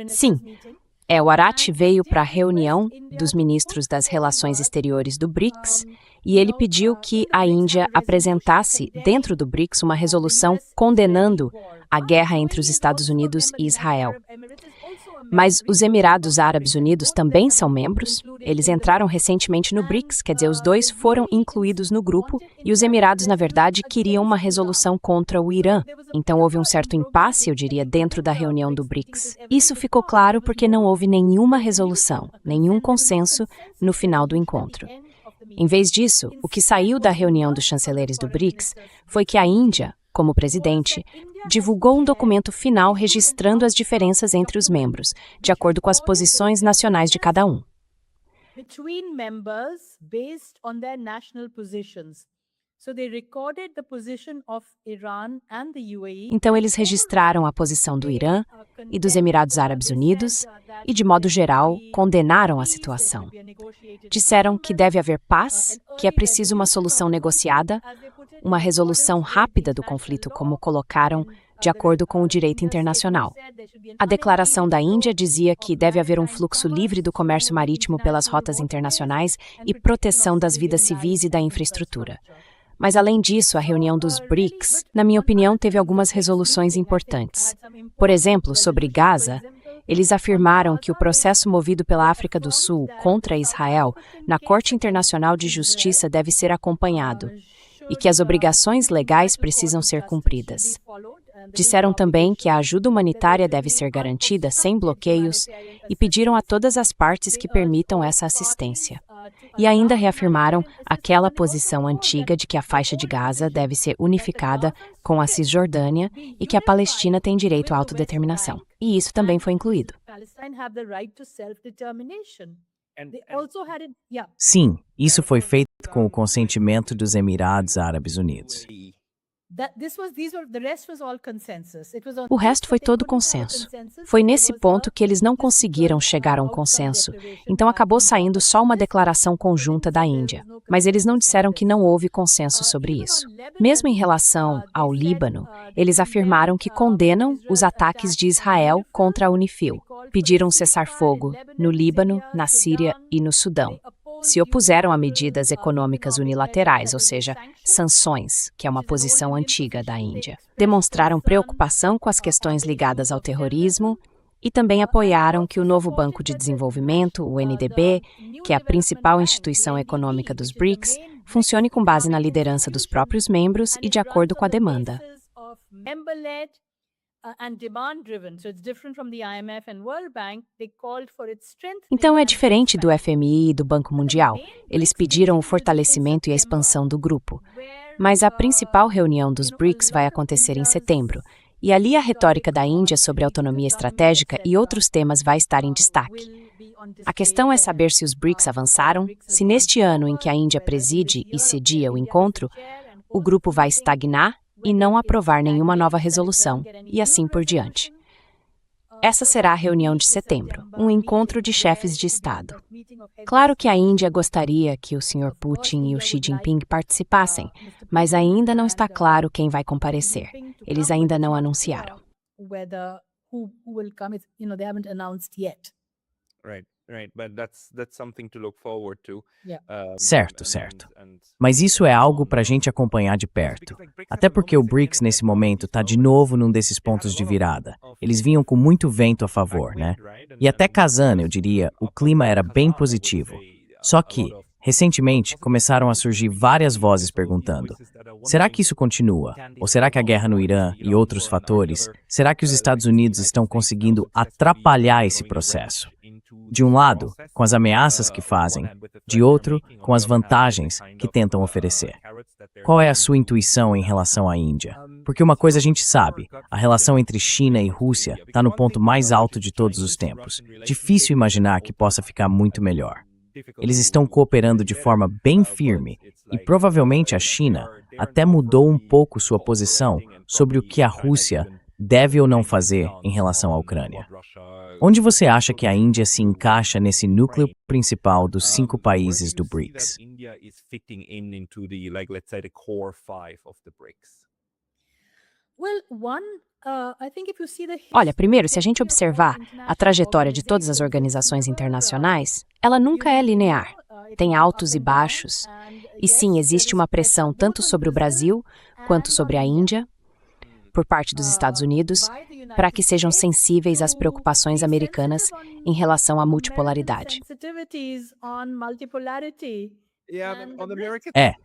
Sim. O Arati veio para a reunião dos ministros das Relações Exteriores do BRICS e ele pediu que a Índia apresentasse, dentro do BRICS, uma resolução condenando a guerra entre os Estados Unidos e Israel. Mas os Emirados Árabes Unidos também são membros. Eles entraram recentemente no BRICS, quer dizer, os dois foram incluídos no grupo e os Emirados, na verdade, queriam uma resolução contra o Irã. Então houve um certo impasse, eu diria, dentro da reunião do BRICS. Isso ficou claro porque não houve nenhuma resolução, nenhum consenso no final do encontro. Em vez disso, o que saiu da reunião dos chanceleres do BRICS foi que a Índia, como presidente, divulgou um documento final registrando as diferenças entre os membros, de acordo com as posições nacionais de cada um. Então, eles registraram a posição do Irã e dos Emirados Árabes Unidos e, de modo geral, condenaram a situação. Disseram que deve haver paz, que é preciso uma solução negociada, uma resolução rápida do conflito, como colocaram, de acordo com o direito internacional. A declaração da Índia dizia que deve haver um fluxo livre do comércio marítimo pelas rotas internacionais e proteção das vidas civis e da infraestrutura. Mas, além disso, a reunião dos BRICS, na minha opinião, teve algumas resoluções importantes. Por exemplo, sobre Gaza, eles afirmaram que o processo movido pela África do Sul contra Israel na Corte Internacional de Justiça deve ser acompanhado e que as obrigações legais precisam ser cumpridas. Disseram também que a ajuda humanitária deve ser garantida sem bloqueios e pediram a todas as partes que permitam essa assistência. E ainda reafirmaram aquela posição antiga de que a faixa de Gaza deve ser unificada com a Cisjordânia e que a Palestina tem direito à autodeterminação. E isso também foi incluído. Sim, isso foi feito com o consentimento dos Emirados Árabes Unidos. O resto foi todo consenso. Foi nesse ponto que eles não conseguiram chegar a um consenso, então acabou saindo só uma declaração conjunta da Índia. Mas eles não disseram que não houve consenso sobre isso. Mesmo em relação ao Líbano, eles afirmaram que condenam os ataques de Israel contra a UNIFIL. Pediram cessar-fogo no Líbano, na Síria e no Sudão. Se opuseram a medidas econômicas unilaterais, ou seja, sanções, que é uma posição antiga da Índia. Demonstraram preocupação com as questões ligadas ao terrorismo e também apoiaram que o novo Banco de Desenvolvimento, o NDB, que é a principal instituição econômica dos BRICS, funcione com base na liderança dos próprios membros e de acordo com a demanda. Então é diferente do FMI e do Banco Mundial. Eles pediram o fortalecimento e a expansão do grupo. Mas a principal reunião dos BRICS vai acontecer em setembro, E ali a retórica da Índia sobre autonomia estratégica e outros temas vai estar em destaque. A questão é saber se os BRICS avançaram, se neste ano em que a Índia preside e cedia o encontro, o grupo vai estagnar e não aprovar nenhuma nova resolução, e assim por diante. Essa será a reunião de setembro, um encontro de chefes de Estado. Claro que a Índia gostaria que o Sr. Putin e o Xi Jinping participassem, mas ainda não está claro quem vai comparecer. Eles ainda não anunciaram. Certo, certo. Mas isso é algo para a gente acompanhar de perto. Até porque o BRICS, nesse momento, está de novo num desses pontos de virada. Eles vinham com muito vento a favor, né? E até Kazan, eu diria, o clima era bem positivo. Só que, recentemente, começaram a surgir várias vozes perguntando: será que isso continua? Ou será que a guerra no Irã e outros fatores, será que os Estados Unidos estão conseguindo atrapalhar esse processo? De um lado, com as ameaças que fazem, de outro, com as vantagens que tentam oferecer. Qual é a sua intuição em relação à Índia? Porque uma coisa a gente sabe, a relação entre China e Rússia está no ponto mais alto de todos os tempos. Difícil imaginar que possa ficar muito melhor. Eles estão cooperando de forma bem firme e provavelmente a China até mudou um pouco sua posição sobre o que a Rússia deve ou não fazer em relação à Ucrânia. Onde você acha que a Índia se encaixa nesse núcleo principal dos 5 países do BRICS? Olha, primeiro, se a gente observar a trajetória de todas as organizações internacionais, ela nunca é linear. Tem altos e baixos. E sim, existe uma pressão tanto sobre o Brasil quanto sobre a Índia, por parte dos Estados Unidos, para que sejam sensíveis às preocupações americanas em relação à multipolaridade.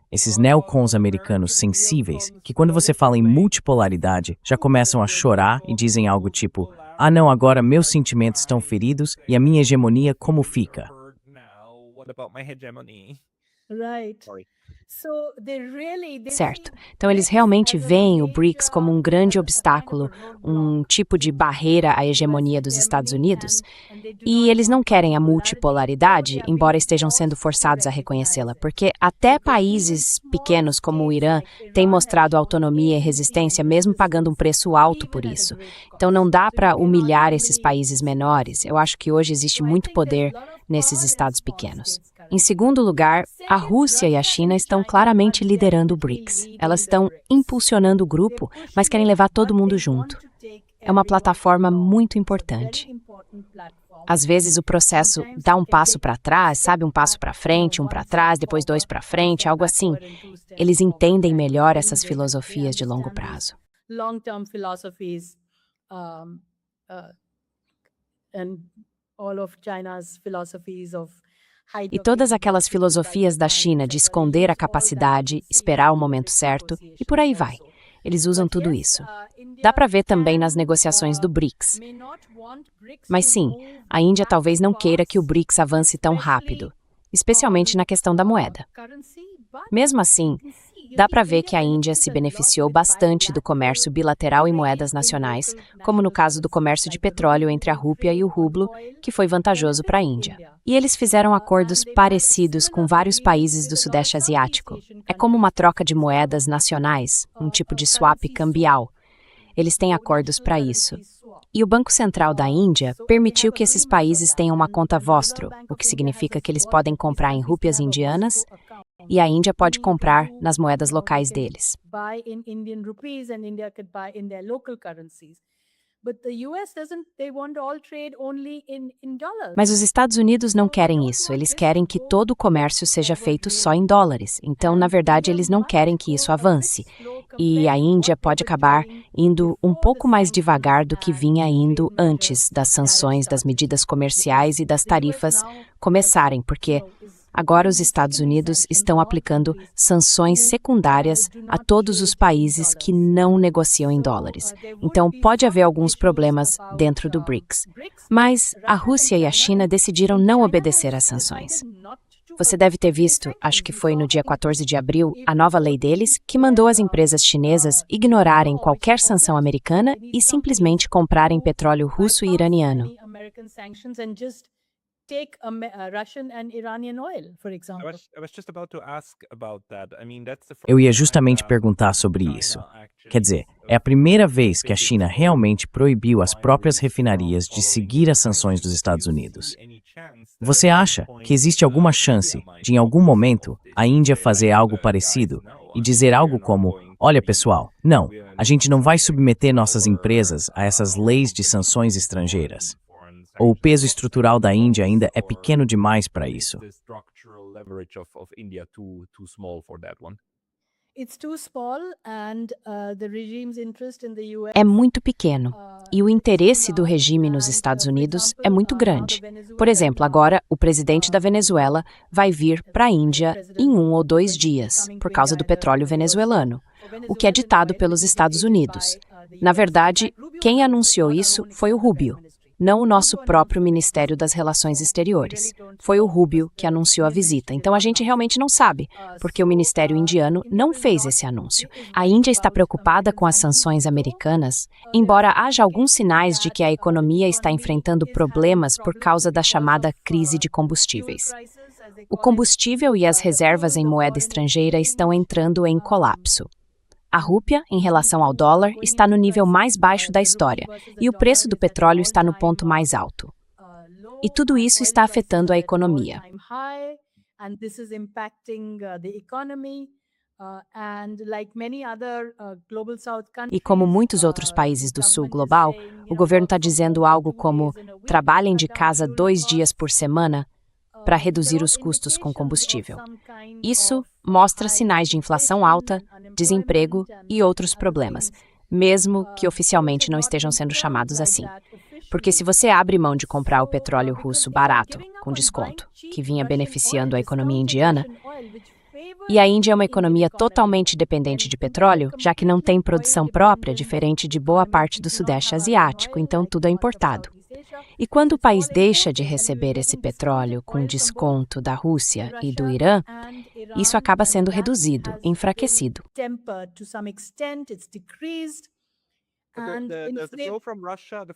Esses neocons americanos sensíveis, que quando você fala em multipolaridade, já começam a chorar e dizem algo tipo: ah não, agora meus sentimentos estão feridos e a minha hegemonia como fica? Certo. Então, eles realmente veem o BRICS como um grande obstáculo, um tipo de barreira à hegemonia dos Estados Unidos, e eles não querem a multipolaridade, embora estejam sendo forçados a reconhecê-la, porque até países pequenos como o Irã têm mostrado autonomia e resistência, mesmo pagando um preço alto por isso. Então, não dá para humilhar esses países menores. Eu acho que hoje existe muito poder nesses estados pequenos. Em segundo lugar, a Rússia e a China estão claramente liderando o BRICS. Elas estão impulsionando o grupo, mas querem levar todo mundo junto. É uma plataforma muito importante. Às vezes o processo dá um passo para trás, sabe? Um passo para frente, um para trás, depois 2 para frente, algo assim. Eles entendem melhor essas filosofias de longo prazo. Long-term philosophies and all of China's philosophies of E todas aquelas filosofias da China de esconder a capacidade, esperar o momento certo, e por aí vai. Eles usam tudo isso. Dá para ver também nas negociações do BRICS. Mas sim, a Índia talvez não queira que o BRICS avance tão rápido, especialmente na questão da moeda. Mesmo assim, dá para ver que a Índia se beneficiou bastante do comércio bilateral em moedas nacionais, como no caso do comércio de petróleo entre a rúpia e o rublo, que foi vantajoso para a Índia. E eles fizeram acordos parecidos com vários países do Sudeste Asiático. É como uma troca de moedas nacionais, um tipo de swap cambial. Eles têm acordos para isso. E o Banco Central da Índia permitiu que esses países tenham uma conta vostro, o que significa que eles podem comprar em rúpias indianas e a Índia pode comprar nas moedas locais deles. Mas os Estados Unidos não querem isso. Eles querem que todo o comércio seja feito só em dólares. Então, na verdade, eles não querem que isso avance. E a Índia pode acabar indo um pouco mais devagar do que vinha indo antes das sanções, das medidas comerciais e das tarifas começarem, porque agora os Estados Unidos estão aplicando sanções secundárias a todos os países que não negociam em dólares. Então, pode haver alguns problemas dentro do BRICS. Mas a Rússia e a China decidiram não obedecer às sanções. Você deve ter visto, acho que foi no dia 14 de abril, a nova lei deles que mandou as empresas chinesas ignorarem qualquer sanção americana e simplesmente comprarem petróleo russo e iraniano. Take Russian and Iranian oil, for example. I was just about to ask about that. I mean, that's the Eu ia first justamente time, perguntar sobre China isso. actually Quer dizer, é a primeira vez que a China realmente proibiu as próprias refinarias de seguir as sanções dos Estados Unidos. Você acha que existe alguma chance de, em algum momento, a Índia fazer algo parecido e dizer algo como: olha, pessoal, não, a gente não vai submeter nossas empresas a essas leis de sanções estrangeiras? Ou o peso estrutural da Índia ainda é pequeno demais para isso? The structural leverage of India too small for that one? It's too small, and the regime's interest in the US É muito pequeno, e o interesse do regime nos Estados Unidos é muito grande. Por exemplo, agora, o presidente da Venezuela vai vir para a Índia em 1 ou 2 dias, por causa do petróleo venezuelano, o que é ditado pelos Estados Unidos. Na verdade, quem anunciou isso foi o Rubio, não o nosso próprio Ministério das Relações Exteriores. Foi o Rubio que anunciou a visita. Então a gente realmente não sabe, porque o Ministério indiano não fez esse anúncio. A Índia está preocupada com as sanções americanas, embora haja alguns sinais de que a economia está enfrentando problemas por causa da chamada crise de combustíveis. O combustível e as reservas em moeda estrangeira estão entrando em colapso. A rúpia, em relação ao dólar, está no nível mais baixo da história e o preço do petróleo está no ponto mais alto. E tudo isso está afetando a economia. E como muitos outros países do sul global, o governo está dizendo algo como: trabalhem de casa 2 dias por semana para reduzir os custos com combustível. Isso mostra sinais de inflação alta, desemprego e outros problemas, mesmo que oficialmente não estejam sendo chamados assim. Porque se você abre mão de comprar o petróleo russo barato, com desconto, que vinha beneficiando a economia indiana, e a Índia é uma economia totalmente dependente de petróleo, já que não tem produção própria, diferente de boa parte do Sudeste Asiático, então tudo é importado. E quando o país deixa de receber esse petróleo com desconto da Rússia e do Irã, isso acaba sendo reduzido, enfraquecido.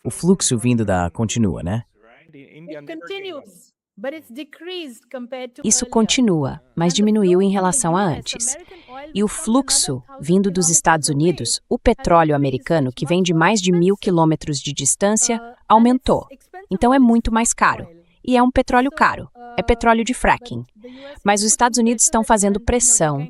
O fluxo vindo da continua, né? Isso continua, mas diminuiu em relação a antes. E o fluxo vindo dos Estados Unidos, o petróleo americano, que vem de mais de 1.000 quilômetros de distância, aumentou. Então é muito mais caro. E é um petróleo caro. É petróleo de fracking. Mas os Estados Unidos estão fazendo pressão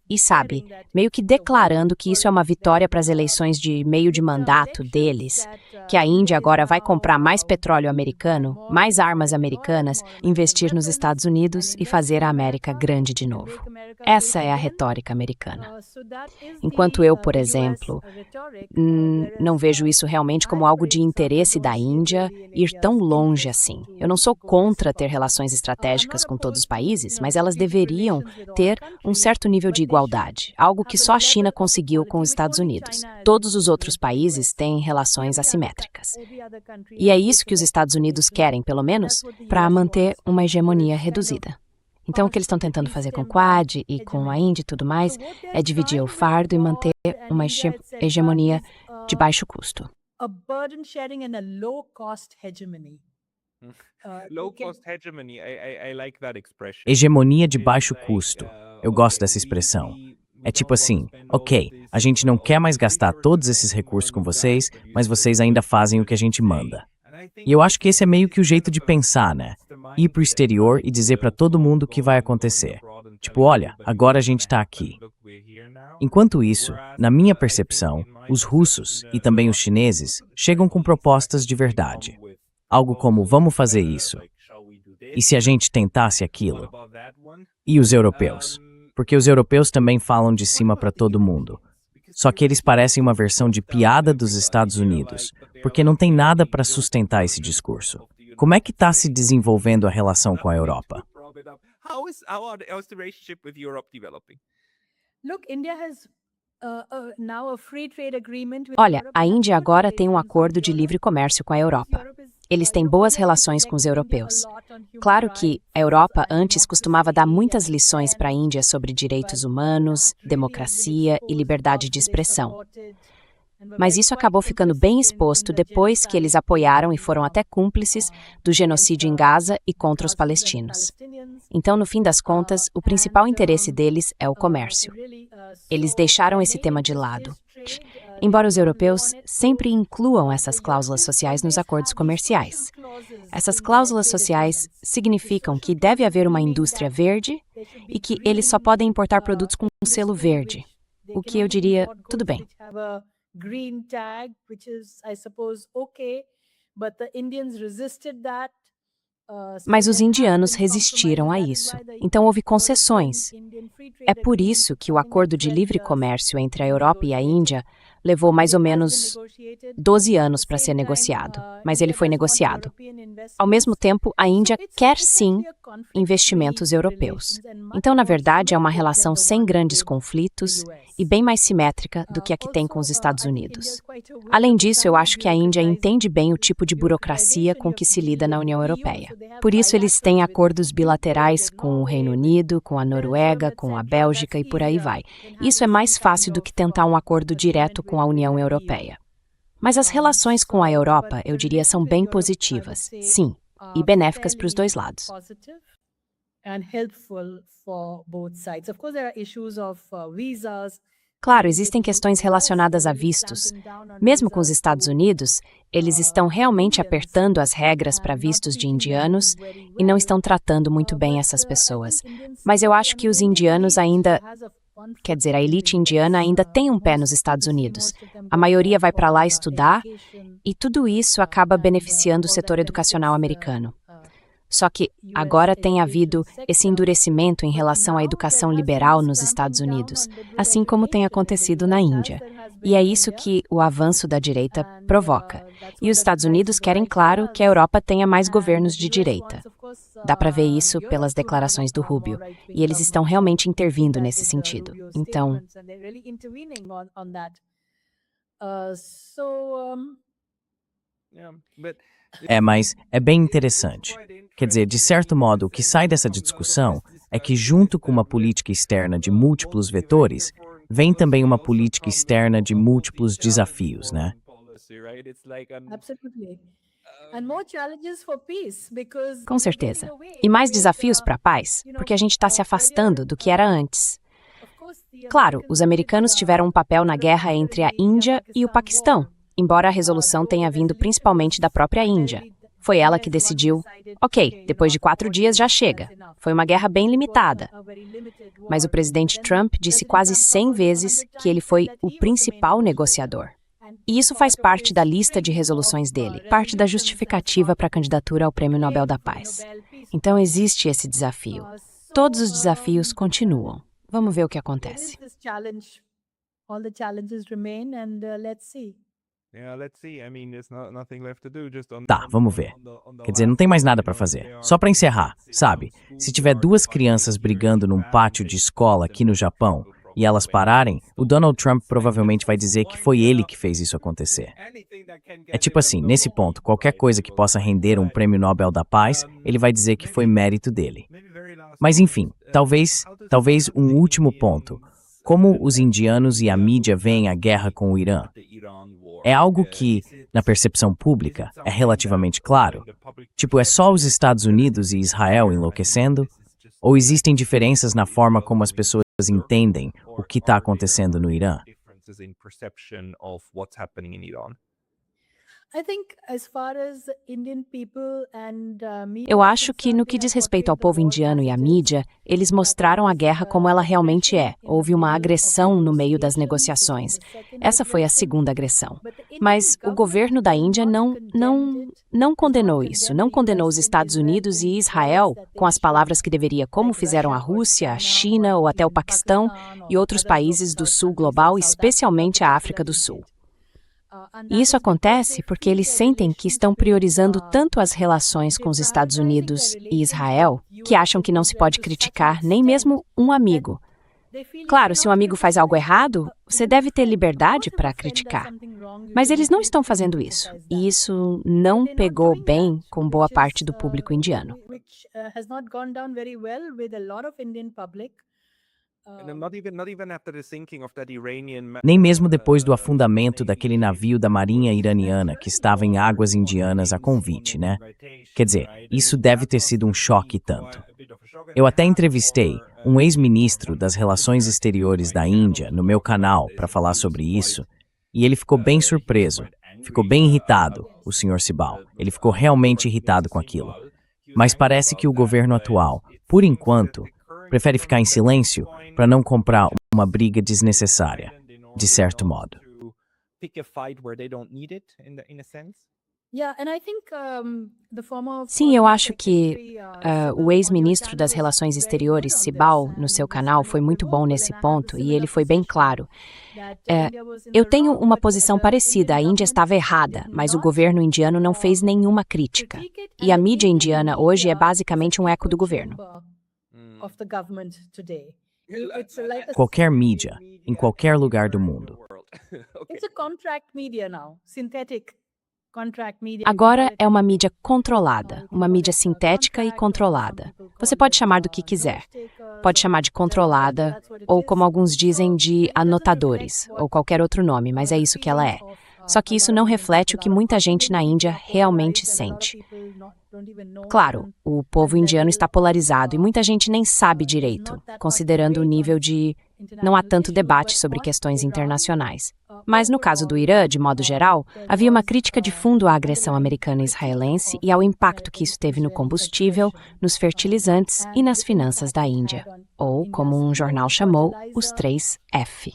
e, sabe, meio que declarando que isso é uma vitória para as eleições de meio de mandato deles, que a Índia agora vai comprar mais petróleo americano, mais armas americanas, investir nos Estados Unidos e fazer a América grande de novo. Essa é a retórica americana. Enquanto eu, por exemplo, não vejo isso realmente como algo de interesse da Índia ir tão longe assim. Eu não sou contra ter relações estratégicas com todos os países, mas elas deveriam ter um certo nível de igualdade, algo que só a China conseguiu com os Estados Unidos. Todos os outros países têm relações assimétricas. E é isso que os Estados Unidos querem, pelo menos, para manter uma hegemonia reduzida. Então, o que eles estão tentando fazer com o Quad e com a Índia e tudo mais é dividir o fardo e manter uma hegemonia de baixo custo. Hegemonia de baixo custo. Eu gosto dessa expressão. É tipo assim, ok, a gente não quer mais gastar todos esses recursos com vocês, mas vocês ainda fazem o que a gente manda. E eu acho que esse é meio que o jeito de pensar, né? Ir pro exterior e dizer para todo mundo o que vai acontecer. Tipo, olha, agora a gente tá aqui. Enquanto isso, na minha percepção, os russos e também os chineses chegam com propostas de verdade. Algo como, vamos fazer isso. E se a gente tentasse aquilo? E os europeus? Porque os europeus também falam de cima para todo mundo. Só que eles parecem uma versão de piada dos Estados Unidos, porque não tem nada para sustentar esse discurso. Como é que está se desenvolvendo a relação com a Europa? Olha, a Índia agora tem um acordo de livre comércio com a Europa. Eles têm boas relações com os europeus. Claro que a Europa antes costumava dar muitas lições para a Índia sobre direitos humanos, democracia e liberdade de expressão. Mas isso acabou ficando bem exposto depois que eles apoiaram e foram até cúmplices do genocídio em Gaza e contra os palestinos. Então, no fim das contas, o principal interesse deles é o comércio. Eles deixaram esse tema de lado. Embora os europeus sempre incluam essas cláusulas sociais nos acordos comerciais. Essas cláusulas sociais significam que deve haver uma indústria verde e que eles só podem importar produtos com um selo verde. O que eu diria, tudo bem. Green tag, which is, I suppose, okay, but the Indians resisted that. Mas os indianos resistiram a isso, então houve concessões. É por isso que o acordo de livre comércio entre a Europa e a Índia levou mais ou menos 12 anos para ser negociado, mas ele foi negociado. Ao mesmo tempo, a Índia quer sim investimentos europeus. Então, na verdade, é uma relação sem grandes conflitos e bem mais simétrica do que a que tem com os Estados Unidos. Além disso, eu acho que a Índia entende bem o tipo de burocracia com que se lida na União Europeia. Por isso, eles têm acordos bilaterais com o Reino Unido, com a Noruega, com a Bélgica e por aí vai. Isso é mais fácil do que tentar um acordo direto com a União Europeia. Mas as relações com a Europa, eu diria, são bem positivas, sim, e benéficas para os dois lados. Claro, existem questões relacionadas a vistos. Mesmo com os Estados Unidos, eles estão realmente apertando as regras para vistos de indianos e não estão tratando muito bem essas pessoas. Mas eu acho que os indianos ainda... Quer dizer, a elite indiana ainda tem um pé nos Estados Unidos. A maioria vai para lá estudar e tudo isso acaba beneficiando o setor educacional americano. Só que agora tem havido esse endurecimento em relação à educação liberal nos Estados Unidos, assim como tem acontecido na Índia. E é isso que o avanço da direita provoca. E os Estados Unidos querem, claro, que a Europa tenha mais governos de direita. Dá para ver isso pelas declarações do Rubio. E eles estão realmente intervindo nesse sentido. Então... Mas é bem interessante. Quer dizer, de certo modo, o que sai dessa discussão é que, junto com uma política externa de múltiplos vetores, vem também uma política externa de múltiplos desafios, né? Com certeza. E mais desafios para a paz, porque a gente está se afastando do que era antes. Claro, os americanos tiveram um papel na guerra entre a Índia e o Paquistão, embora a resolução tenha vindo principalmente da própria Índia. Foi ela que decidiu, ok, depois de 4 dias já chega. Foi uma guerra bem limitada. Mas o presidente Trump disse quase 100 vezes que ele foi o principal negociador. E isso faz parte da lista de resoluções dele, parte da justificativa para a candidatura ao Prêmio Nobel da Paz. Então existe esse desafio. Todos os desafios continuam. Vamos ver o que acontece. Tá, vamos ver. Quer dizer, não tem mais nada para fazer. Só para encerrar, sabe? Se tiver 2 crianças brigando num pátio de escola aqui no Japão e elas pararem, o Donald Trump provavelmente vai dizer que foi ele que fez isso acontecer. É tipo assim, nesse ponto, qualquer coisa que possa render um Prêmio Nobel da Paz, ele vai dizer que foi mérito dele. Mas enfim, talvez um último ponto. Como os indianos e a mídia veem a guerra com o Irã? É algo que, na percepção pública, é relativamente claro. Tipo, é só os Estados Unidos e Israel enlouquecendo? Ou existem diferenças na forma como as pessoas entendem o que está acontecendo no Irã? Eu acho que, no que diz respeito ao povo indiano e à mídia, eles mostraram a guerra como ela realmente é. Houve uma agressão no meio das negociações. Essa foi a segunda agressão. Mas o governo da Índia não condenou isso. Não condenou os Estados Unidos e Israel com as palavras que deveria, como fizeram a Rússia, a China ou até o Paquistão e outros países do sul global, especialmente a África do Sul. E isso acontece porque eles sentem que estão priorizando tanto as relações com os Estados Unidos e Israel, que acham que não se pode criticar nem mesmo um amigo. Claro, se um amigo faz algo errado, você deve ter liberdade para criticar. Mas eles não estão fazendo isso, e isso não pegou bem com boa parte do público indiano. which has not gone down very well with a lot of Indian public. And then not even after the sinking of that Iranian Nem mesmo depois do afundamento daquele navio da marinha iraniana que estava em águas indianas a convite, né? Quer dizer, isso deve ter sido um choque e tanto. Eu até entrevistei um ex-ministro das Relações Exteriores da Índia no meu canal para falar sobre isso, e ele ficou bem surpreso, ficou bem irritado, o Sr. Sibal. Ele ficou realmente irritado com aquilo. Mas parece que o governo atual, por enquanto, prefere ficar em silêncio para não comprar uma briga desnecessária, de certo modo. Sim, eu acho que o ex-ministro das Relações Exteriores, Sibal, no seu canal, foi muito bom nesse ponto e ele foi bem claro. Eu tenho uma posição parecida, a Índia estava errada, mas o governo indiano não fez nenhuma crítica. E a mídia indiana hoje é basicamente um eco do governo. Qualquer mídia, em qualquer lugar do mundo. Agora é uma mídia controlada, uma mídia sintética e controlada. Você pode chamar do que quiser. Pode chamar de controlada, ou como alguns dizem, de anotadores, ou qualquer outro nome, mas é isso que ela é. Só que isso não reflete o que muita gente na Índia realmente sente. Claro, o povo indiano está polarizado e muita gente nem sabe direito, considerando o nível de... Não há tanto debate sobre questões internacionais. Mas no caso do Irã, de modo geral, havia uma crítica de fundo à agressão americana e israelense e ao impacto que isso teve no combustível, nos fertilizantes e nas finanças da Índia, ou, como um jornal chamou, os 3 F.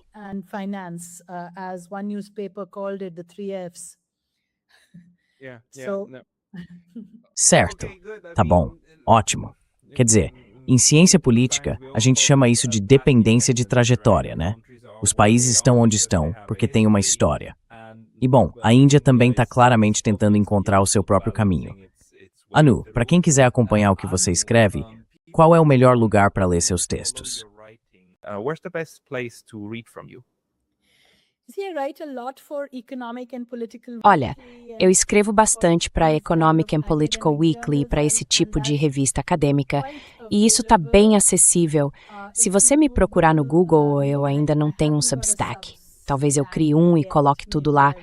Certo. Tá bom. Ótimo. Quer dizer, em ciência política, a gente chama isso de dependência de trajetória, né? Os países estão onde estão porque têm uma história. E bom, a Índia também está claramente tentando encontrar o seu próprio caminho. Anu, para quem quiser acompanhar o que você escreve, qual é o melhor lugar para ler seus textos? Where's the best place to read from you? Olha, eu escrevo bastante para a Economic and Political Weekly e para esse tipo de revista acadêmica, e isso está bem acessível. Se você me procurar no Google, eu ainda não tenho um Substack. Talvez eu crie um e coloque tudo lá.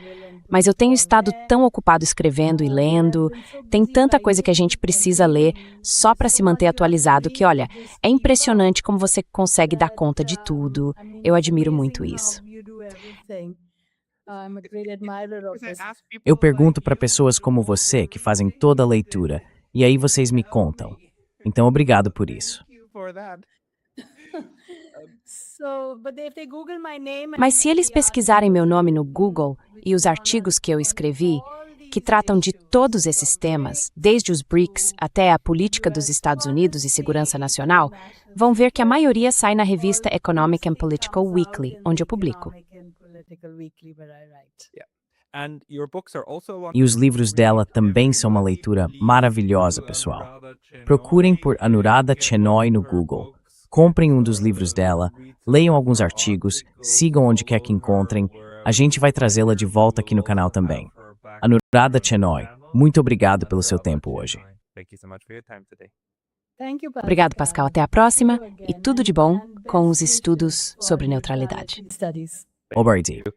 Mas eu tenho estado tão ocupado escrevendo e lendo, tem tanta coisa que a gente precisa ler só para se manter atualizado que, olha, é impressionante como você consegue dar conta de tudo. Eu admiro muito isso. Eu pergunto para pessoas como você que fazem toda a leitura, e aí vocês me contam. Então, obrigado por isso. Mas se eles pesquisarem meu nome no Google e os artigos que eu escrevi, que tratam de todos esses temas, desde os BRICS até a política dos Estados Unidos e segurança nacional, vão ver que a maioria sai na revista Economic and Political Weekly, onde eu publico. E os livros dela também são uma leitura maravilhosa, pessoal. Procurem por Anuradha Chenoy no Google. Comprem um dos livros dela, leiam alguns artigos, sigam onde quer que encontrem. A gente vai trazê-la de volta aqui no canal também. Anuradha Chenoy, muito obrigado pelo seu tempo hoje. Obrigado, Pascal. Até a próxima e tudo de bom com os estudos sobre neutralidade. Obrigado.